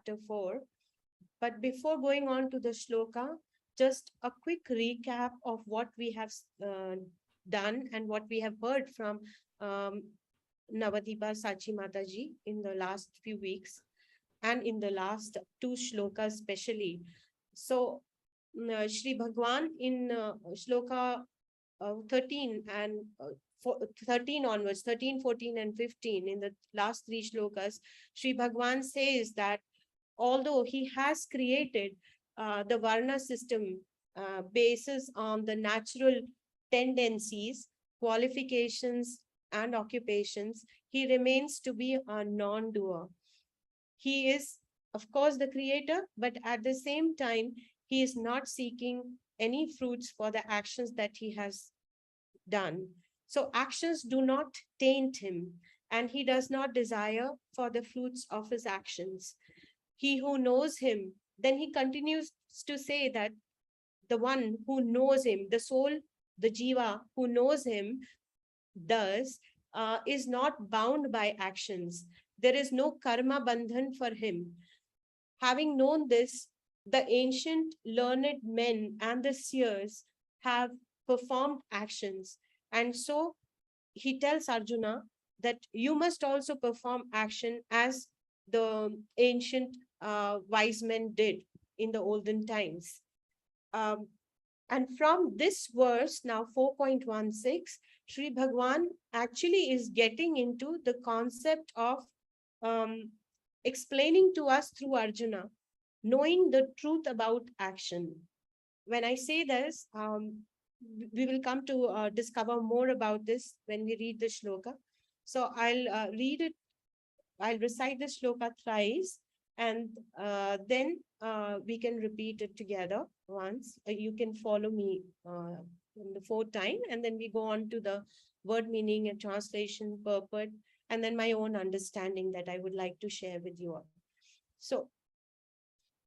chapter 4. But before going on to the shloka, just a quick recap of what we have done and what we have heard from Navadipa Sachi Mataji in the last few weeks and in the last two shlokas especially. So Shri Bhagwan in shloka 13 and 13 onwards, 13, 14 and 15, in the last three shlokas, Shri Bhagwan says that although he has created the Varna system basis on the natural tendencies, qualifications and occupations, he remains to be a non-doer. He is, of course, the creator, but at the same time, he is not seeking any fruits for the actions that he has done. So actions do not taint him, and he does not desire for the fruits of his actions. He who knows him, then he continues to say that the one who knows him, the soul, the jiva who knows him, is not bound by actions. There is no karma bandhan for him. Having known this, the ancient learned men and the seers have performed actions. And so he tells Arjuna that you must also perform action as the ancient wise men did in the olden times. And from this verse, now 4.16, Sri Bhagwan actually is getting into the concept of explaining to us through Arjuna, knowing the truth about action. When I say this, we will come to discover more about this when we read the shloka. So I'll read it, I'll recite the shloka thrice, and then we can repeat it together once. You can follow me in the fourth time, and then we go on to the word meaning and translation, purport, and then my own understanding that I would like to share with you all. So,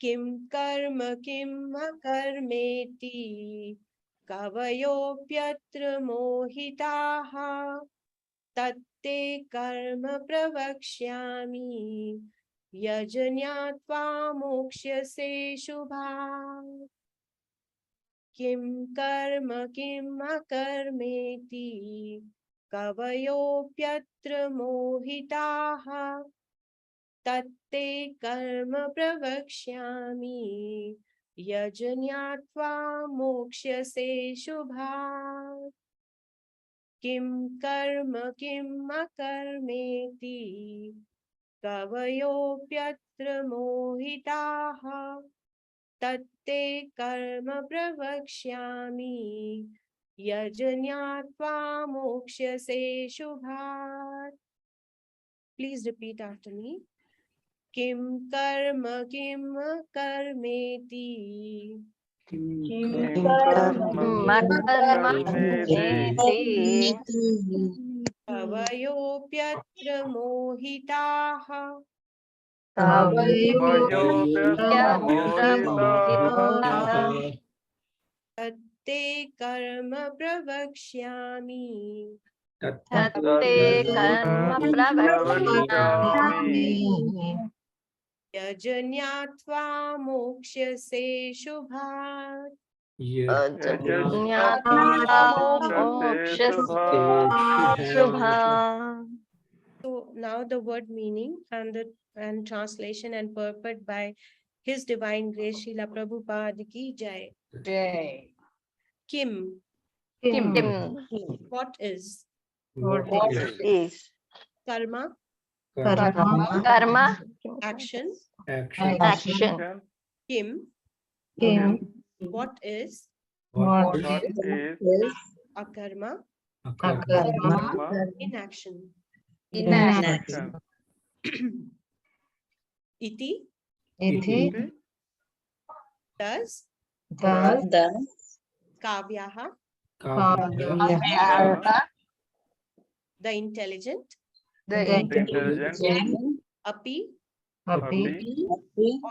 Kim karma kim akarmeti kavayopyatra mohitaha tatte karma pravakshyami yajanyatva mokshase shubha. Kim karma kim akarmeti kavayopyatra mohitaha tatte karma pravakshyami yajanyatva mokshase shubha. Kim karma kim akarmeti kavayopyatra mohitaha tatte karma pravakshyami yajanyatva mokshase shubha. Please repeat after me. Kim karma kim karmeti kavayopyatra mohitaha tatte karma pravakshyami yajanyatva mokshase shubhat. So now the word meaning and translation and purport by His Divine Grace Srila Prabhupada ki Jai. Kim. What is? Karma. Action. Kim. What is? Akarma. Inaction. Iti. Does. Kavyaha. The intelligent. Api.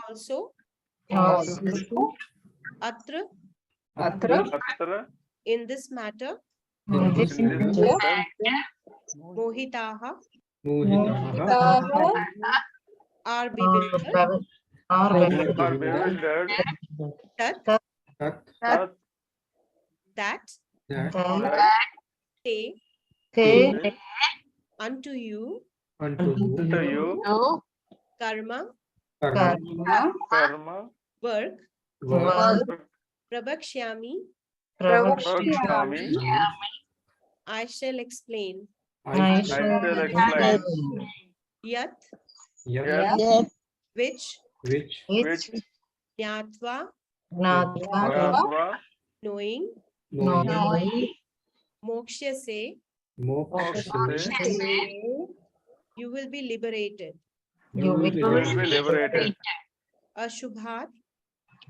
Also. Atra. In this matter. Mohitaha. Are bewildered. are bewildered tat that that that te they unto you unto you karma karma work work prabhakshyami prakshami. I shall explain I shall explain yat yet which which jnatva Gnatva knowing moksha se moksha you will be liberated will be liberated. ashubhat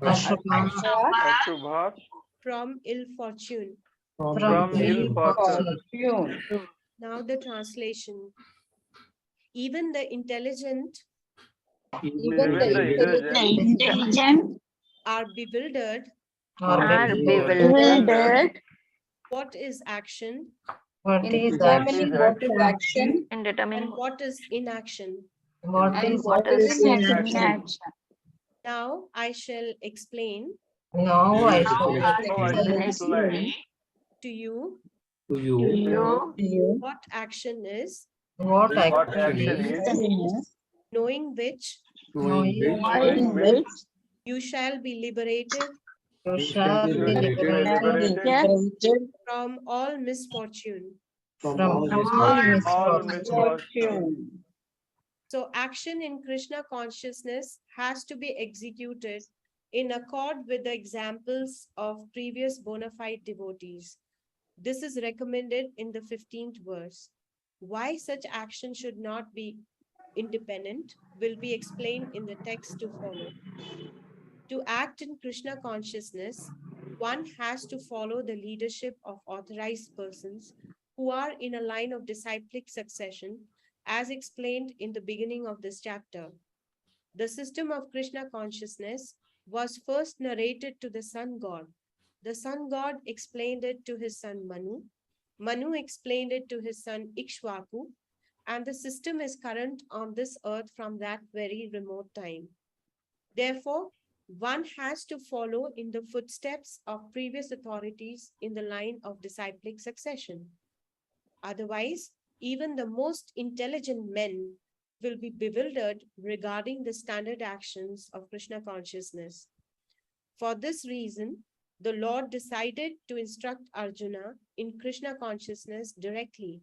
Ashubha from ill fortune. from ill fortune. Now the translation. Even the intelligent Even the intelligent are bewildered. are bewildered What is action in determining what is action and what is inaction? and what is inaction. Now I shall explain Now I shall explain to you to you what action is, what action is, knowing which knowing which you shall be liberated you shall be liberated from all misfortune. from all misfortune. So action in Krishna consciousness has to be executed in accord with the examples of previous bona fide devotees. This is recommended in the 15th verse. Why such action should not be independent will be explained in the text to follow. To act in Krishna consciousness, one has to follow the leadership of authorized persons who are in a line of disciplic succession, as explained in the beginning of this chapter. The system of Krishna consciousness was first narrated to the sun god. The sun god explained it to his son Manu. Manu explained it to his son Ikshvaku, and the system is current on this earth from that very remote time. Therefore, one has to follow in the footsteps of previous authorities in the line of disciplic succession. Otherwise, even the most intelligent men will be bewildered regarding the standard actions of Krishna consciousness. For this reason, the Lord decided to instruct Arjuna in Krishna consciousness directly.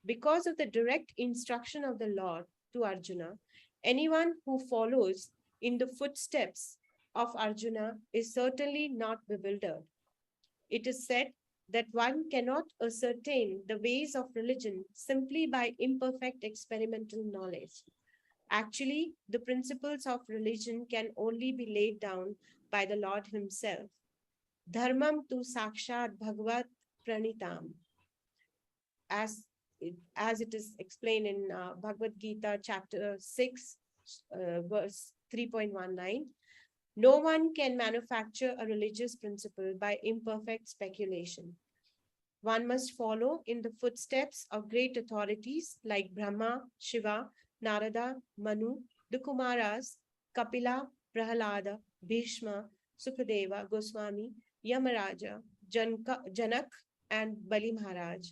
Because of the direct instruction of the Lord to Arjuna, anyone who follows in the footsteps of Arjuna is certainly not bewildered. It is said that one cannot ascertain the ways of religion simply by imperfect experimental knowledge. Actually, the principles of religion can only be laid down by the Lord Himself. Dharmam tu sakshat bhagavat pranitam, as it is explained in Bhagavad Gita, chapter 6, verse 3.19. No one can manufacture a religious principle by imperfect speculation. One must follow in the footsteps of great authorities like Brahma, Shiva, Narada, Manu, the Kumaras, Kapila, Prahalada, Bhishma, Sukadeva, Goswami, Yamaraja, Janak, and Bali Maharaj.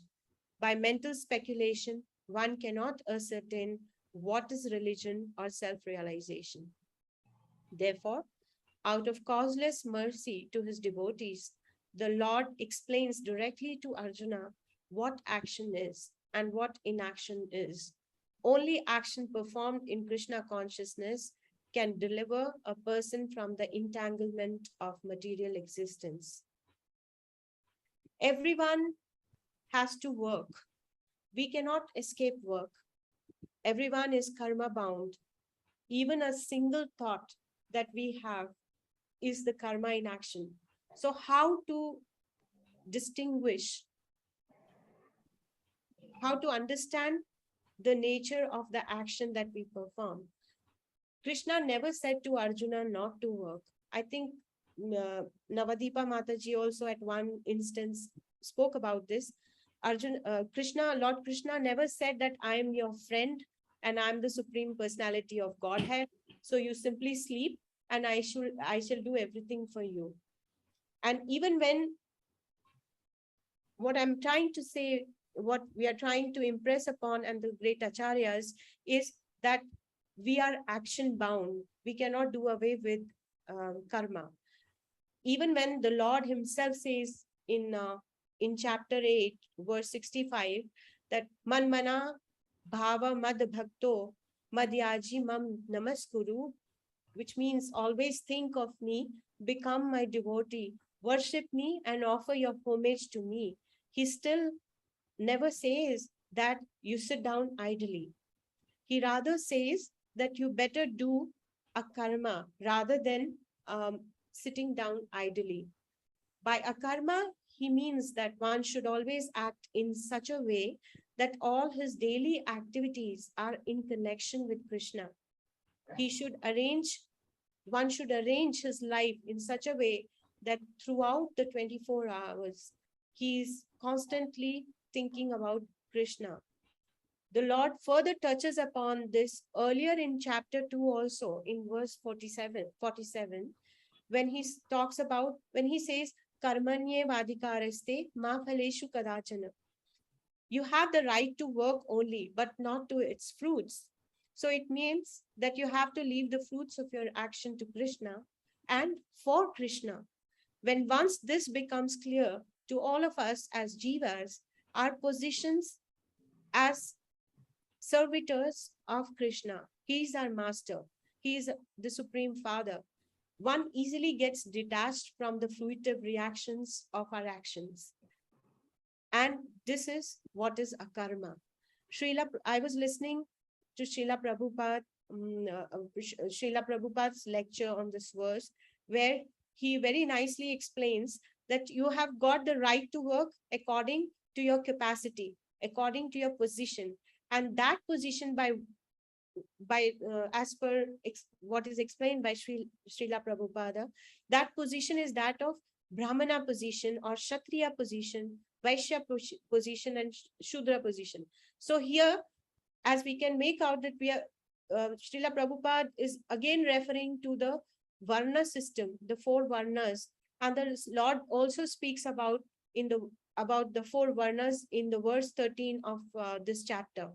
By mental speculation, one cannot ascertain what is religion or self-realization. Therefore, out of causeless mercy to his devotees, the Lord explains directly to Arjuna what action is and what inaction is. Only action performed in Krishna consciousness can deliver a person from the entanglement of material existence. Everyone has to work. We cannot escape work. Everyone is karma bound. Even a single thought that we have is the karma in action. So how to distinguish, how to understand the nature of the action that we perform? Krishna never said to Arjuna not to work. I think Navadipa Mataji also at one instance spoke about this. Lord Krishna never said that I am your friend and I'm the supreme personality of Godhead. So you simply sleep and I shall do everything for you. And even when, what I'm trying to say, what we are trying to impress upon and the great acharyas is that we are action bound. We cannot do away with karma. Even when the Lord himself says in chapter 8, verse 65, that manmana bhava mad bhakto madhyaji mam namaskuru, which means always think of me, become my devotee, worship me and offer your homage to me. He still never says that you sit down idly. He rather says that you better do a karma rather than sitting down idly. By akarma, he means that one should always act in such a way that all his daily activities are in connection with Krishna. He should arrange, one should arrange his life in such a way that throughout the 24 hours, he is constantly thinking about Krishna. The Lord further touches upon this earlier in chapter 2 also, in verse 47, when he talks about, when he says, Karmanye vadikaraste ma phaleshu kadachana. You have the right to work only, but not to its fruits. So it means that you have to leave the fruits of your action to Krishna and for Krishna. When once this becomes clear to all of us as jivas, our positions as servitors of Krishna, he is our master, he is the Supreme Father, one easily gets detached from the fruitive reactions of our actions. And this is what is akarma. I was listening to Srila Prabhupada's lecture on this verse, where he very nicely explains that you have got the right to work according to your capacity, according to your position. And that position, as per what is explained by Srila Prabhupada, that position is that of Brahmana position or Kshatriya position, Vaishya position, and Shudra position. So here, as we can make out that we are, Srila Prabhupada is again referring to the Varna system, the four Varnas, and the Lord also speaks about the four Varnas in the verse 13 of this chapter.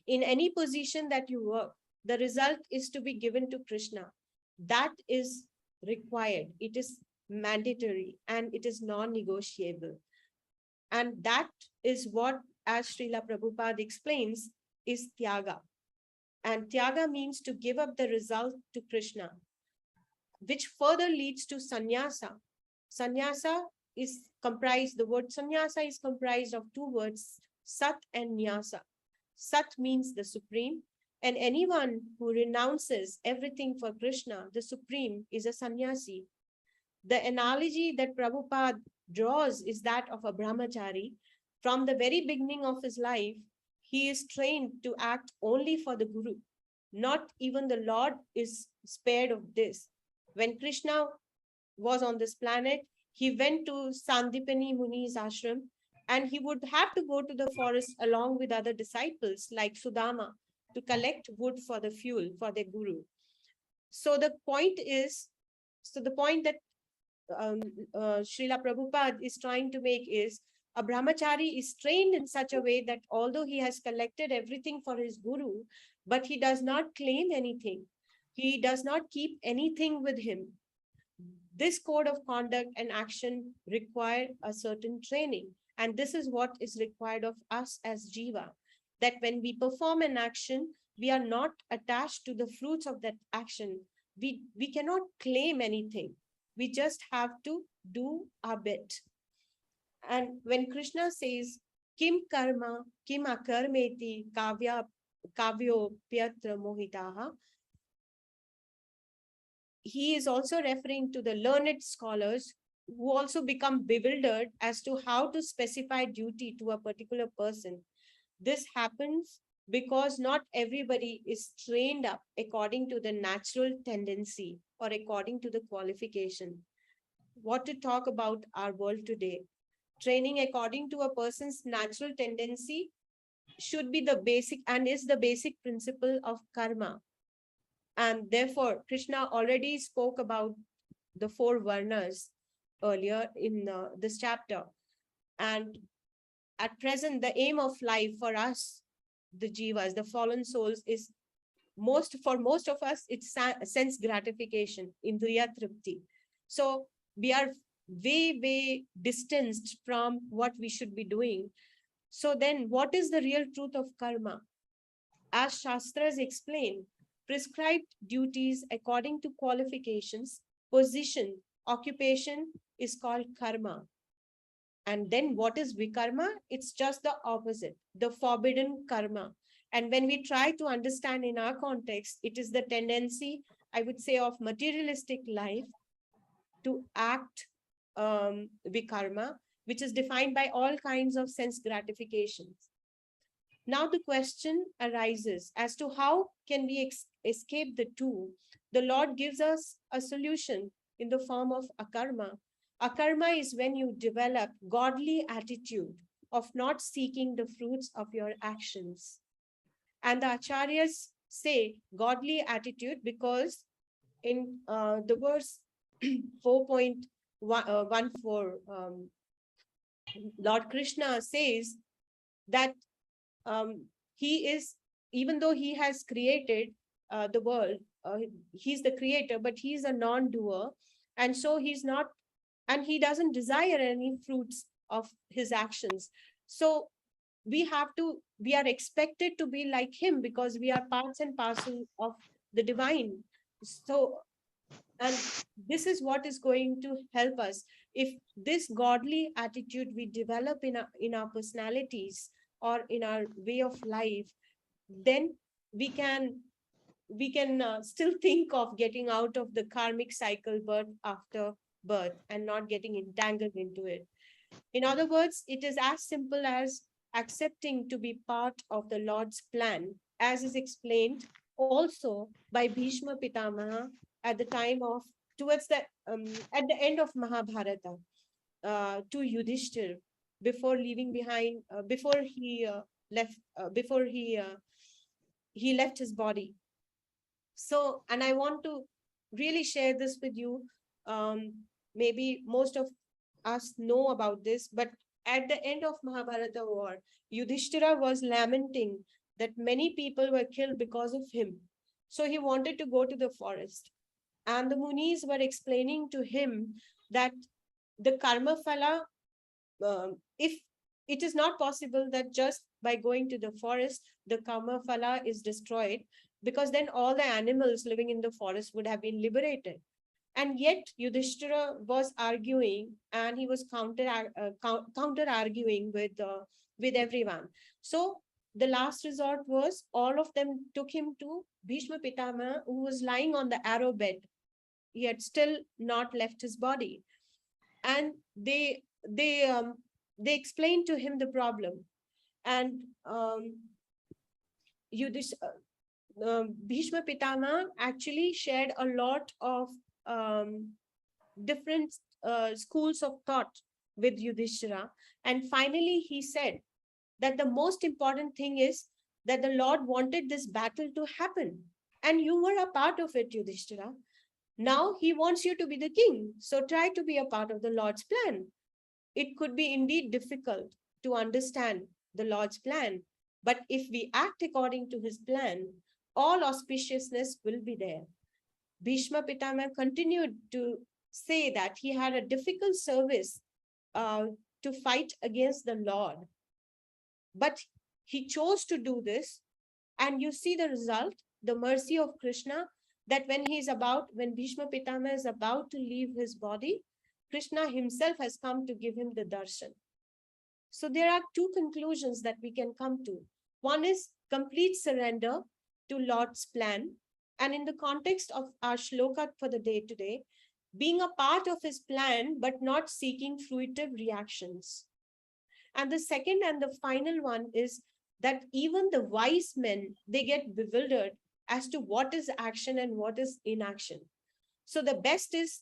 In any position that you work, the result is to be given to Krishna. That is required. It is mandatory and it is non-negotiable. And that is what, as Srila Prabhupada explains, is Tyaga. And Tyaga means to give up the result to Krishna, which further leads to Sannyasa. Sannyasa is comprised, the word Sannyasa is comprised of two words, Sat and Nyasa. Sat means the supreme, and anyone who renounces everything for Krishna, the supreme, is a sannyasi. The analogy that Prabhupada draws is that of a brahmachari. From the very beginning of his life, he is trained to act only for the Guru. Not even the Lord is spared of this. When Krishna was on this planet, he went to Sandipani Muni's ashram, and he would have to go to the forest along with other disciples like Sudama to collect wood for the fuel for their Guru. So the point that Srila Prabhupada is trying to make is, a brahmachari is trained in such a way that although he has collected everything for his Guru, but he does not claim anything. He does not keep anything with him. This code of conduct and action require a certain training. And this is what is required of us as Jiva, that when we perform an action, we are not attached to the fruits of that action. We cannot claim anything. We just have to do our bit. And when Krishna says, Kim karma, kim akarmeti kavyo pyatra mohitaha, he is also referring to the learned scholars who also become bewildered as to how to specify duty to a particular person. This happens because not everybody is trained up according to the natural tendency or according to the qualification. What to talk about our world today? Training according to a person's natural tendency should be the basic and is the basic principle of karma. And therefore, Krishna already spoke about the four varnas earlier in this chapter. And at present, the aim of life for us, the jivas, the fallen souls, is for most of us, it's sense gratification, indriya tripti. So we are way distanced from what we should be doing. So then what is the real truth of karma? As Shastras explain, prescribed duties according to qualifications, position, occupation is called karma. And then what is vikarma? It's just the opposite, the forbidden karma. And when we try to understand in our context, it is the tendency, I would say, of materialistic life to act vikarma, which is defined by all kinds of sense gratifications. Now the question arises as to how can we escape the two. The Lord gives us a solution in the form of akarma. Akarma is when you develop godly attitude of not seeking the fruits of your actions. And the acharyas say godly attitude because in the verse 4.14, Lord Krishna says that he is, even though he has created the world, he's the creator, but he's a non-doer. And so he's not, and he doesn't desire any fruits of his actions. So we are expected to be like him because we are parts and parcel of the divine. So, and this is what is going to help us. If this godly attitude we develop in our personalities or in our way of life, then we can still think of getting out of the karmic cycle birth after birth and not getting entangled into it. In other words, it is as simple as accepting to be part of the Lord's plan, as is explained also by Bhishma Pitamaha at the time of, towards the, at the end of Mahabharata, to Yudhishthir, before leaving behind, before he left his body. So, and I want to really share this with you. Maybe most of us know about this, but at the end of Mahabharata war, Yudhishthira was lamenting that many people were killed because of him. So he wanted to go to the forest. And the Munis were explaining to him that the karma phala, if it is not possible that just by going to the forest, the karma phala is destroyed, because then all the animals living in the forest would have been liberated. And yet Yudhishthira was arguing, and he was counter arguing with everyone. So the last resort was all of them took him to Bhishma Pitama, who was lying on the arrow bed. He had still not left his body, and they explained to him the problem. And Bhishma Pitama actually shared a lot of different schools of thought with Yudhishthira. And finally, he said that the most important thing is that the Lord wanted this battle to happen. And you were a part of it, Yudhishthira. Now he wants you to be the king. So try to be a part of the Lord's plan. It could be indeed difficult to understand the Lord's plan, but if we act according to his plan, all auspiciousness will be there. Bhishma Pitama continued to say that he had a difficult service to fight against the Lord, but he chose to do this. And you see the result, the mercy of Krishna, that when Bhishma Pitama is about to leave his body, Krishna himself has come to give him the darshan. So there are two conclusions that we can come to. One is complete surrender to Lord's plan. And in the context of our shloka for the day today, being a part of his plan, but not seeking fruitive reactions. And the second and the final one is that even the wise men, they get bewildered as to what is action and what is inaction. So the best is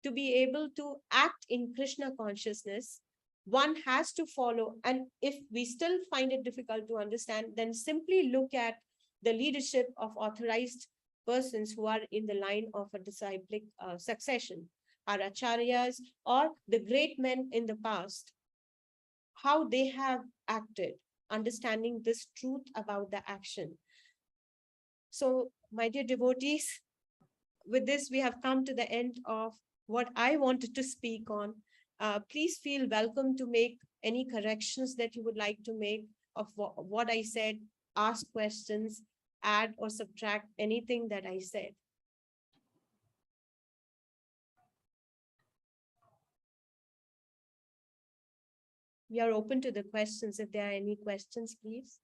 to be able to act in Krishna consciousness. One has to follow. And if we still find it difficult to understand, then simply look at the leadership of authorized persons who are in the line of a disciplic succession, our acharyas or the great men in the past, how they have acted, understanding this truth about the action. So, my dear devotees, with this, we have come to the end of what I wanted to speak on. Please feel welcome to make any corrections that you would like to make of what I said, ask questions, add or subtract anything that I said. We are open to the questions. If there are any questions, please.